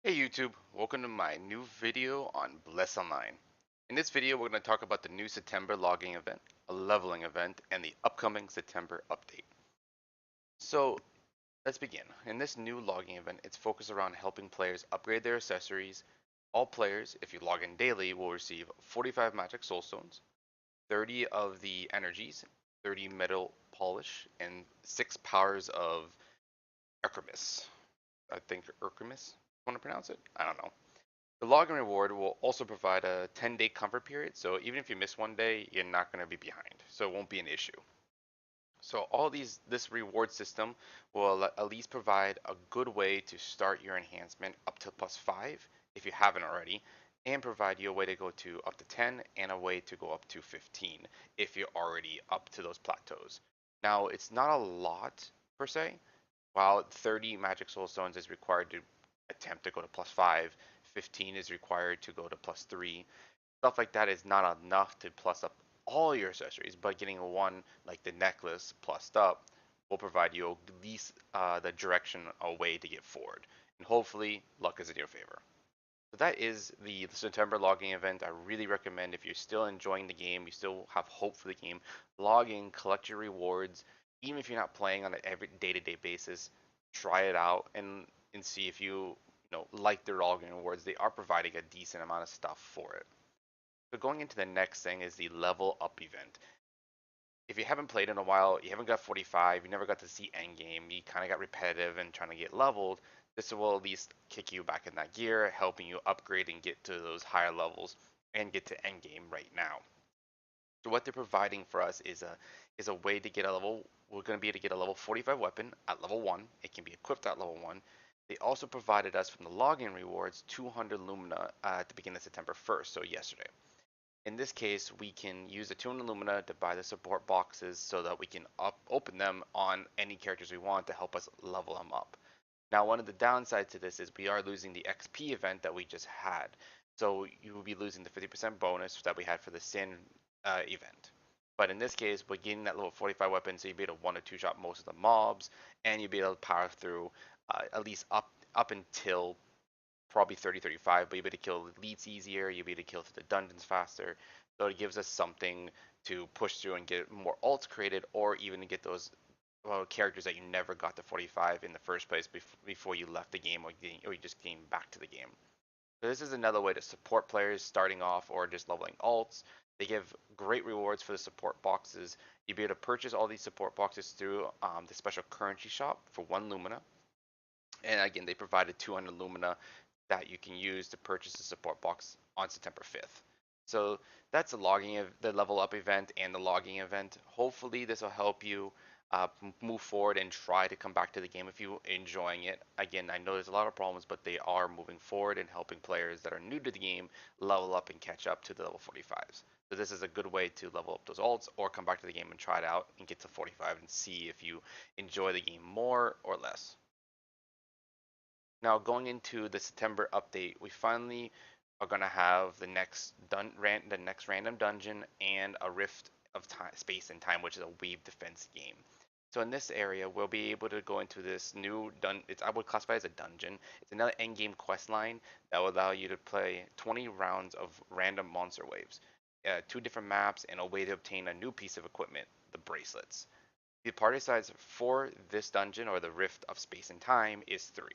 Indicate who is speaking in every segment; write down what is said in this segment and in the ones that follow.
Speaker 1: Hey YouTube, welcome to my new video on Bless Online. In this video, we're going to talk about the new September logging event, a leveling event, and the upcoming September update. So let's begin. In this new logging event, it's focused around helping players upgrade their accessories. All players, if you log in daily, will receive 45 magic soulstones, 30 of the energies, 30 metal polish, and 6 powers of Erchemius. I think Erchemius, want to pronounce it? I don't know. The login reward will also provide a 10-day comfort period, so even if you miss one day, you're not going to be behind, so it won't be an issue. So this reward system will at least provide a good way to start your enhancement up to +5 if you haven't already, and provide you a way to go to up to 10 and a way to go up to 15 if you're already up to those plateaus. Now, it's not a lot per se. While 30 magic soul stones is required to attempt to go to +5, 15 is required to go to +3. Stuff like that is not enough to plus up all your accessories, but getting one like the necklace plussed up will provide you at least the direction a way to get forward. And hopefully, luck is in your favor. So that is the September logging event. I really recommend if you're still enjoying the game, you still have hope for the game, log in, collect your rewards. Even if you're not playing on an every day-to-day basis, try it out and see if you like their login rewards. They are providing a decent amount of stuff for it. So going into the next thing is the level up event. If you haven't played in a while, you haven't got 45, you never got to see end game, you kind of got repetitive and trying to get leveled, this will at least kick you back in that gear, helping you upgrade and get to those higher levels and get to end game right now. So what they're providing for us is a way to get a level. We're going to be able to get a level 45 weapon at level 1. It can be equipped at level 1. They also provided us from the login rewards 200 Lumina at the beginning of September 1st, so yesterday. In this case, we can use the 200 Lumina to buy the support boxes so that we can open them on any characters we want to help us level them up. Now, one of the downsides to this is we are losing the XP event that we just had. So you will be losing the 50% bonus that we had for the Sin event. But in this case, we're getting that level 45 weapon, so you'll be able to one or two shot most of the mobs, and you'll be able to power through at least up until probably 30, 35, but you'll be able to kill elites easier, you'll be able to kill through the dungeons faster. So it gives us something to push through and get more ults created, or even to get those characters that you never got to 45 in the first place before you left the game or you just came back to the game. So this is another way to support players starting off or just leveling alts. They give great rewards for the support boxes. You'll be able to purchase all these support boxes through the special currency shop for 1 Lumina. And again, they provided 200 Lumina that you can use to purchase the support box on September 5th. So that's the level up event and the logging event. Hopefully this will help you move forward and try to come back to the game if you're enjoying it. Again, I know there's a lot of problems, but they are moving forward and helping players that are new to the game level up and catch up to the level 45s. So this is a good way to level up those alts or come back to the game and try it out and get to 45 and see if you enjoy the game more or less. Now, going into the September update, we finally are going to have the next random dungeon and a rift of time, space and time, which is a wave defense game. So in this area, we'll be able to go into this new I would classify it as a dungeon. It's another end game quest line that will allow you to play 20 rounds of random monster waves, 2 different maps, and a way to obtain a new piece of equipment, the bracelets. The party size for this dungeon or the rift of space and time is 3.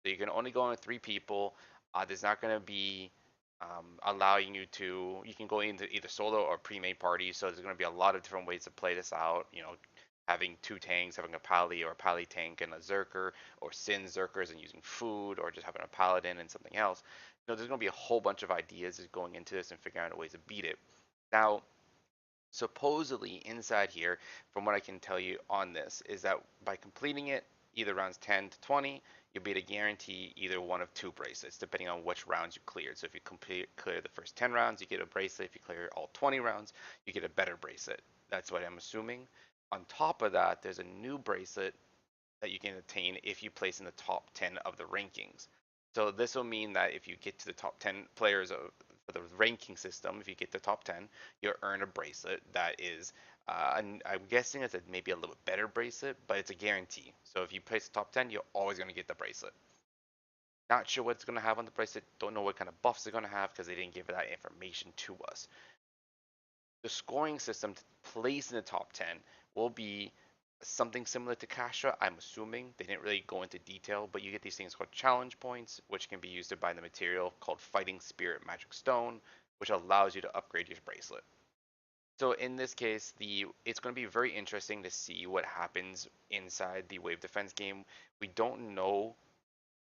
Speaker 1: So you can only go in with 3 people. There's not going to be allowing you can go into either solo or pre-made parties. So there's going to be a lot of different ways to play this out. Having 2 tanks, having a pally or a pally tank and a zerker, or sin zerkers and using food, or just having a paladin and something else. There's going to be a whole bunch of ideas going into this and figuring out ways to beat it. Now, supposedly inside here, from what I can tell you on this, is that by completing it, either rounds 10 to 20, you'll be able to guarantee either one of 2 bracelets, depending on which rounds you cleared. So if you clear the first 10 rounds, you get a bracelet. If you clear all 20 rounds, you get a better bracelet. That's what I'm assuming. On top of that, there's a new bracelet that you can attain if you place in the top 10 of the rankings. So this will mean that if you get to the top 10 players for the ranking system, if you get the top 10, you'll earn a bracelet that is, I'm guessing it's maybe a little bit better bracelet, but it's a guarantee. So if you place the top 10, you're always going to get the bracelet. Not sure what it's going to have on the bracelet. Don't know what kind of buffs it's going to have because they didn't give that information to us. The scoring system to place in the top 10 will be something similar to Kasha, I'm assuming. They didn't really go into detail, but you get these things called challenge points, which can be used to buy the material called Fighting Spirit Magic Stone, which allows you to upgrade your bracelet. So in this case, it's going to be very interesting to see what happens inside the wave defense game. We don't know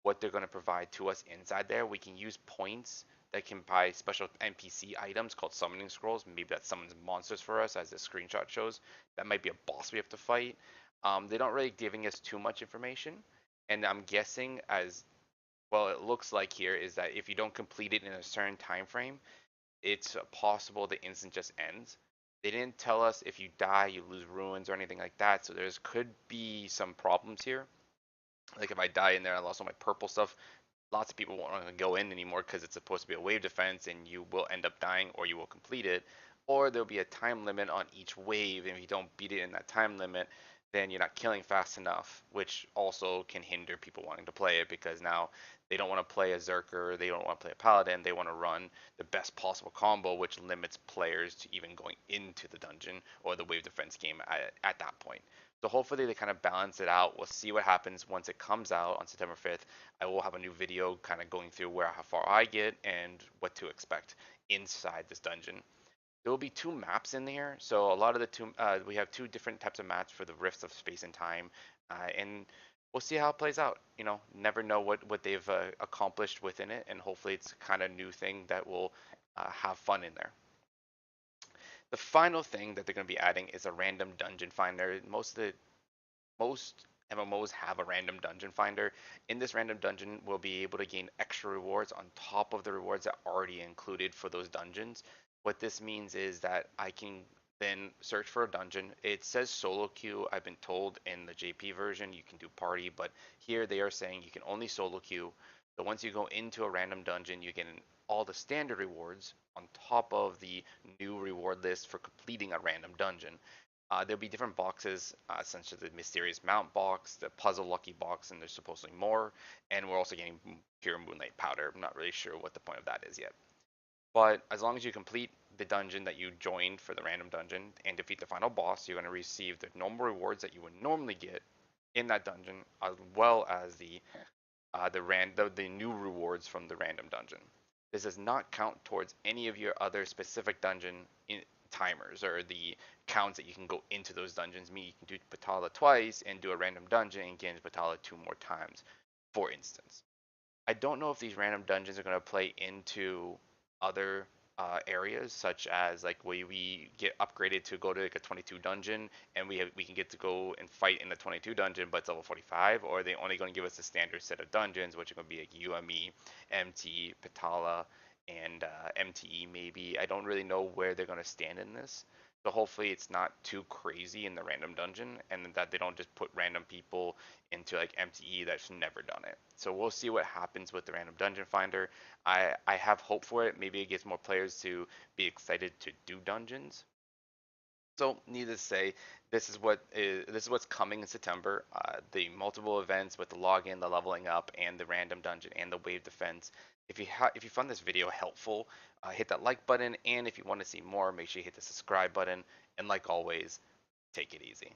Speaker 1: what they're going to provide to us inside there. We can use points that can buy special NPC items called summoning scrolls. Maybe that summons monsters for us, as the screenshot shows. That might be a boss we have to fight. They don't really giving us too much information, and I'm guessing as well. It looks like here is that if you don't complete it in a certain time frame, it's possible the instant just ends. They didn't tell us if you die, you lose ruins or anything like that. So there's could be some problems here. Like if I die in there, I lost all my purple stuff. Lots of people won't want to go in anymore because it's supposed to be a wave defense and you will end up dying or you will complete it. Or there'll be a time limit on each wave, and if you don't beat it in that time limit, then you're not killing fast enough, which also can hinder people wanting to play it because now they don't want to play a Zerker, they don't want to play a Paladin, they want to run the best possible combo, which limits players to even going into the dungeon or the wave defense game at that point. So hopefully they kind of balance it out. We'll see what happens once it comes out on September 5th. I will have a new video kind of going through how far I get and what to expect inside this dungeon. There will be two maps in there, so a lot of the we have two different types of maps for the rifts of space and time, and we'll see how it plays out. You know, never know what they've accomplished within it, and hopefully it's kind of new thing that will have fun in there. The final thing that they're going to be adding is a random dungeon finder. Most MMOs have a random dungeon finder. In this random dungeon, we'll be able to gain extra rewards on top of the rewards that are already included for those dungeons. What this means is that I can then search for a dungeon. It says solo queue. I've been told in the JP version you can do party, but here they are saying you can only solo queue. So once you go into a random dungeon, you get all the standard rewards on top of the new reward list for completing a random dungeon. There'll be different boxes, such as the mysterious mount box, the puzzle lucky box, and there's supposedly more. And we're also getting pure moonlight powder. I'm not really sure what the point of that is yet. But as long as you complete the dungeon that you joined for the random dungeon and defeat the final boss, you're going to receive the normal rewards that you would normally get in that dungeon, as well as the new rewards from the random dungeon. This does not count towards any of your other specific dungeon timers or the counts that you can go into those dungeons. Me, you can do Batala twice and do a random dungeon and get into Batala 2 more times, for instance. I don't know if these random dungeons are going to play into other areas, such as like we get upgraded to go to like a 22 dungeon, and we can get to go and fight in the 22 dungeon, but it's level 45, or are they only going to give us a standard set of dungeons, which are going to be like UME, MT, Patala, and MTE maybe. I don't really know where they're going to stand in this. So hopefully it's not too crazy in the random dungeon, and that they don't just put random people into like MTE that's never done it. So we'll see what happens with the random dungeon finder. I have hope for it. Maybe it gets more players to be excited to do dungeons. So, needless to say, this is what's coming in September. The multiple events with the login, the leveling up, and the random dungeon and the wave defense. If you found this video helpful, hit that like button, and if you want to see more, make sure you hit the subscribe button. And like always, take it easy.